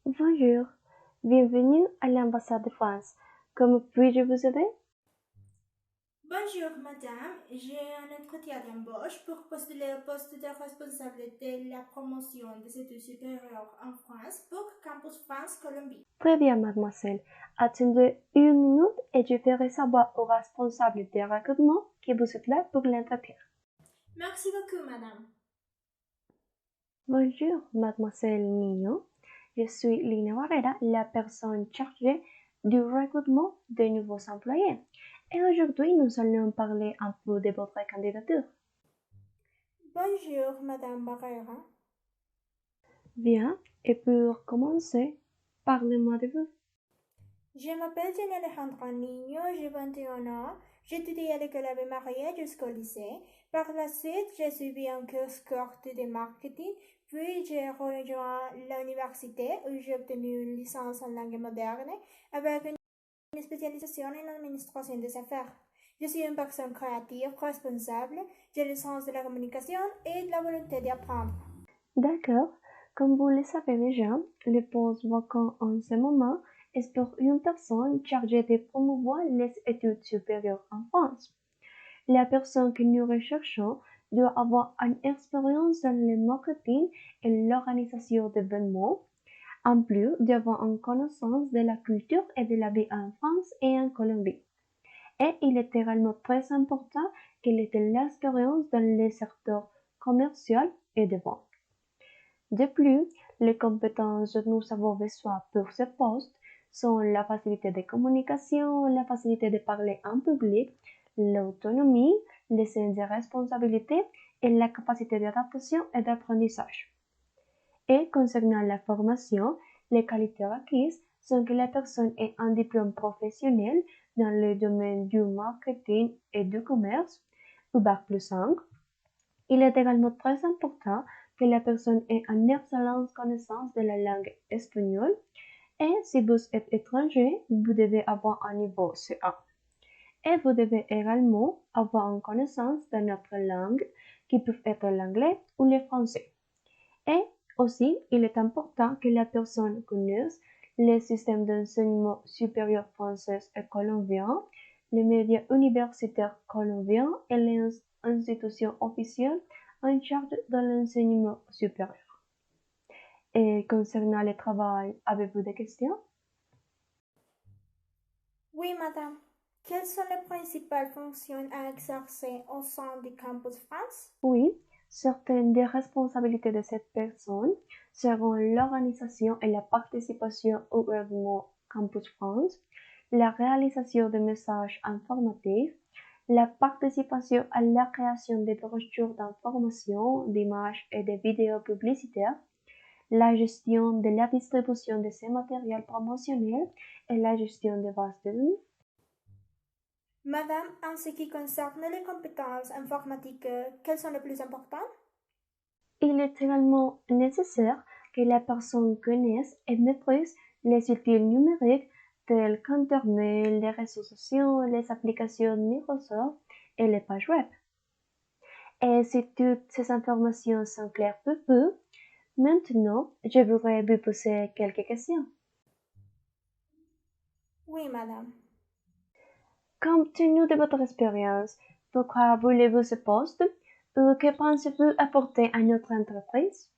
Bonjour, bienvenue à l'ambassade de France. Comment puis-je vous aider? Bonjour madame, j'ai un entretien d'embauche pour postuler au poste de responsable de la promotion des études supérieures en France pour Campus France Colombie. Très bien, mademoiselle. Attendez une minute et je ferai savoir au responsable des recrutements que vous êtes là pour l'entretien. Merci beaucoup madame. Bonjour, mademoiselle Nino. Je suis Lina Barrera, la personne chargée du recrutement de nouveaux employés. Et aujourd'hui, nous allons parler un peu de votre candidature. Bonjour madame Barrera. Bien, et pour commencer, parlez-moi de vous. Je m'appelle Jenny Alejandra Niño, j'ai 21 ans. J'étudie à l'école Ave Maria jusqu'au lycée. Par la suite, j'ai suivi un cours court de marketing, puis j'ai rejoint l'université où j'ai obtenu une licence en langue moderne avec une spécialisation en administration des affaires. Je suis une personne créative, responsable, j'ai le sens de la communication et de la volonté d'apprendre. D'accord. Comme vous le savez déjà, le poste vacant en ce moment est pour une personne chargée de promouvoir les études supérieures en France. La personne que nous recherchons doit avoir une expérience dans le marketing et l'organisation d'événements, en plus d'avoir une connaissance de la culture et de la vie en France et en Colombie. Et il est également très important qu'elle ait de l'expérience dans le secteur commercial et de vente. De plus, les compétences dont nous avons besoin pour ce poste sont la facilité de communication, la facilité de parler en public, l'autonomie, le sens de responsabilité et la capacité d'adaptation et d'apprentissage. Et concernant la formation, les qualités requises sont que la personne ait un diplôme professionnel dans le domaine du marketing et du commerce, ou bac+5. Il est également très important que la personne ait une excellente connaissance de la langue espagnole et si vous êtes étranger, vous devez avoir un niveau C1. Et vous devez également avoir une connaissance de notre langue qui peuvent être l'anglais ou le français. Et aussi, il est important que la personne connaisse les systèmes d'enseignement supérieur français et colombien, les médias universitaires colombiens et les institutions officielles en charge de l'enseignement supérieur. Et concernant le travail, avez-vous des questions? Oui, madame. Quelles sont les principales fonctions à exercer au sein du Campus France? Oui, certaines des responsabilités de cette personne seront l'organisation et la participation au événement Campus France, la réalisation de messages informatifs, la participation à la création des brochures d'information, d'images et de vidéos publicitaires, la gestion de la distribution de ces matériels promotionnels et la gestion des bases de données. Madame, en ce qui concerne les compétences informatiques, quelles sont les plus importantes? Il est également nécessaire que la personne connaisse et maîtrise les outils numériques tels qu'Internet, les réseaux sociaux, les applications Microsoft et les pages web. Et si toutes ces informations sont claires pour vous, maintenant je voudrais vous poser quelques questions. Oui, madame. Compte tenu de votre expérience, pourquoi voulez-vous ce poste ou que pensez-vous apporter à notre entreprise?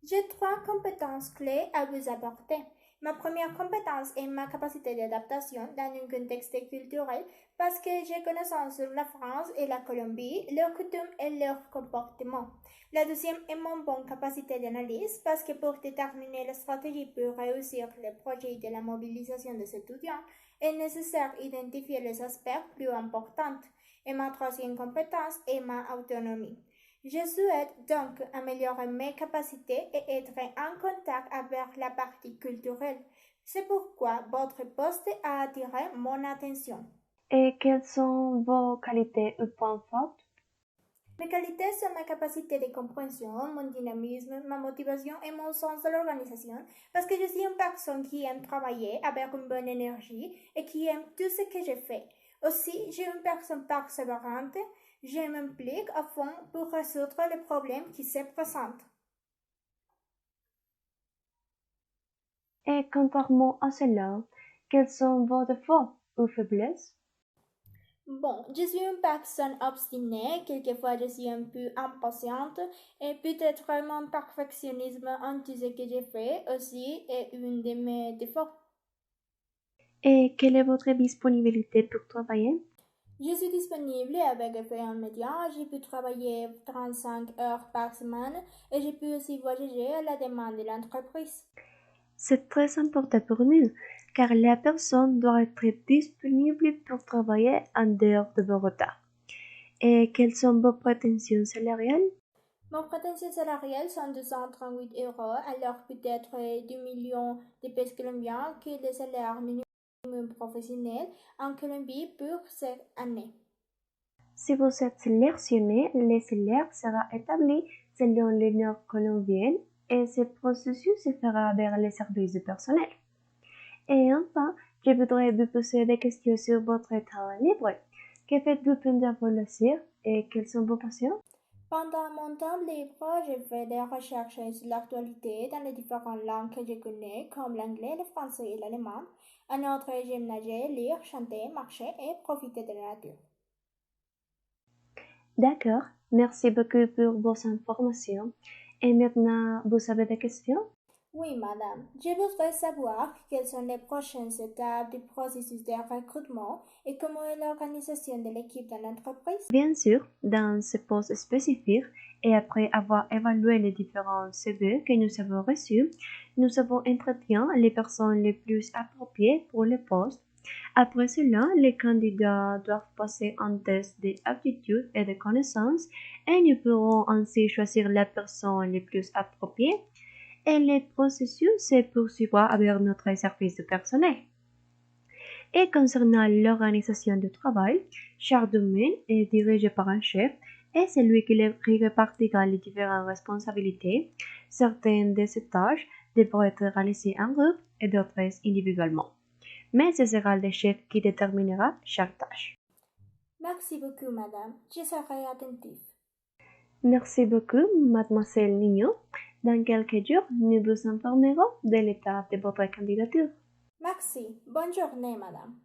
J'ai trois compétences clés à vous apporter. Ma première compétence est ma capacité d'adaptation dans un contexte culturel parce que j'ai connaissance sur la France et la Colombie, leurs coutumes et leurs comportements. La deuxième est mon bonne capacité d'analyse parce que pour déterminer la stratégie pour réussir le projet de la mobilisation des étudiants, est nécessaire d'identifier les aspects plus importants. Et ma troisième compétence est ma autonomie. Je souhaite donc améliorer mes capacités et être en contact avec la partie culturelle. C'est pourquoi votre poste a attiré mon attention. Et quelles sont vos qualités ou points forts? Mes qualités sont ma capacité de compréhension, mon dynamisme, ma motivation et mon sens de l'organisation, parce que je suis une personne qui aime travailler avec une bonne énergie et qui aime tout ce que je fais. Aussi, je suis une personne persévérante, je m'implique à fond pour résoudre les problèmes qui se présentent. Et contrairement à cela, quels sont vos défauts ou faiblesses? Bon, je suis une personne obstinée, quelquefois je suis un peu impatiente et peut-être mon perfectionnisme en tout ce que je fais aussi est une de mes défauts. Et quelle est votre disponibilité pour travailler? Je suis disponible avec effet immédiat, je peux travailler 35 heures par semaine et je peux aussi voyager à la demande de l'entreprise. C'est très important pour nous, car la personne doit être disponible pour travailler en dehors de vos retards. Et quelles sont vos prétentions salariales? Mon prétention salariale sont 238 euros, alors peut-être 2 millions de pesos colombiens que le salaire minimum professionnel en Colombie pour cette année. Si vous êtes sélectionné, le salaire sera établi selon les normes colombiennes et ce processus se fera vers les services du personnel. Et enfin, je voudrais vous poser des questions sur votre temps libre. Que faites-vous pendant vos loisirs et quelles sont vos passions? Pendant mon temps libre, je fais des recherches sur l'actualité dans les différentes langues que je connais, comme l'anglais, le français et l'allemand. En outre, j'aime nager, lire, chanter, marcher et profiter de la nature. D'accord, merci beaucoup pour vos informations. Et maintenant, vous avez des questions? Oui, madame. Je voudrais savoir quelles sont les prochaines étapes du processus de recrutement et comment est l'organisation de l'équipe dans l'entreprise. Bien sûr, dans ce poste spécifique et après avoir évalué les différents CV que nous avons reçus, nous avons entretien les personnes les plus appropriées pour le poste. Après cela, les candidats doivent passer un test d'aptitude et de connaissances et nous pourrons ainsi choisir la personne les plus appropriée et le processus se poursuivra avec notre service de personnel. Et concernant l'organisation du travail, chaque domaine est dirigé par un chef et c'est lui qui répartira les différentes responsabilités. Certaines de ces tâches devront être réalisées en groupe et d'autres individuellement. Mais ce sera le chef qui déterminera chaque tâche. Merci beaucoup, madame. Je serai attentif. Merci beaucoup, mademoiselle Nino. Dans quelques jours, nous vous informerons de l'état de votre candidature. Merci. Bonne journée, madame.